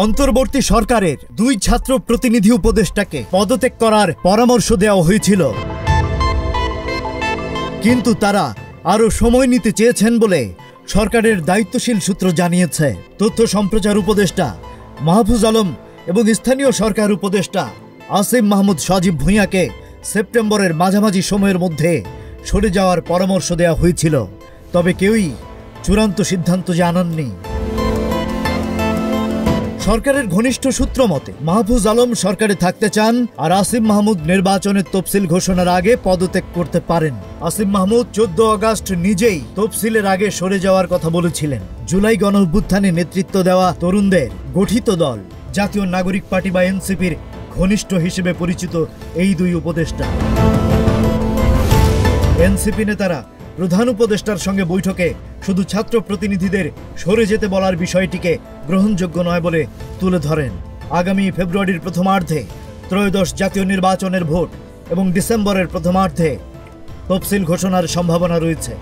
অন্তর্বর্তী সরকারের 2 ছাত্র প্রতিনিধি উপদেষ্টাকে পদত্যাগ করার পরামর্শ দেওয়া হয়েছিল, কিন্তু তারা আরো সময় নিতে চেয়েছেন বলে সরকারের দায়িত্বশীল সূত্র জানিয়েছে। তথ্য সম্প্রচার উপদেষ্টা মাহফুজ আলম এবং স্থানীয় সরকার উপদেষ্টা আসিম মাহমুদ সজীব ভূঁইয়াকে সেপ্টেম্বরের মাঝামাঝি সময়ের মধ্যে সরে যাওয়ার পরামর্শ দেওয়া হয়েছিল, তবে কেউই চূড়ান্ত সিদ্ধান্ত জানাননি। সরকারের ঘনিষ্ঠ সূত্র মতে মাহফুজ আলম সরকারে থাকতে চান, আর আসিম মাহমুদ নির্বাচনের তফসিল ঘোষণার আগে পদত্যাগ করতে পারেন। আসিম মাহমুদ 14 আগস্ট নিজেই তফসিলের আগে সরে যাওয়ার কথা বলেছিলেন। জুলাই গণঅভ্যুত্থানে নেতৃত্ব দেওয়া তরুণদের গঠিত দল জাতীয় নাগরিক পার্টি বা এনসিপির ঘনিষ্ঠ হিসেবে পরিচিত এই 2 উপদেষ্টা। এনসিপি নেতারা প্রধান উপদেষ্টার সঙ্গে বৈঠকে শুধু ছাত্র প্রতিনিধিদের সরে যেতে বলার বিষয়টিকে গ্রহণযোগ্য নয় বলে তুলে ধরেন। আগামী ফেব্রুয়ারির প্রথমার্ধে ত্রয়োদশ জাতীয় নির্বাচনের ভোট এবং ডিসেম্বরের প্রথমার্ধে তফসিল ঘোষণার সম্ভাবনা রয়েছে।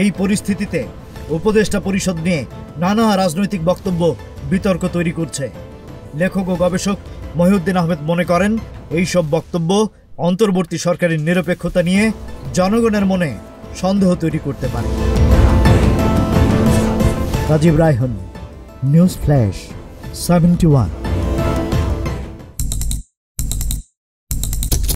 এই পরিস্থিতিতে উপদেষ্টা পরিষদ নিয়ে নানা রাজনৈতিক বক্তব্য বিতর্ক তৈরি করছে। লেখক ও গবেষক মহিউদ্দিন আহমেদ মনে করেন, এই সব বক্তব্য অন্তর্বর্তী সরকারের নিরপেক্ষতা নিয়ে জনগণের মনে সন্দেহ তৈরি করতে পারে। Rajib Raihan, news flash 71।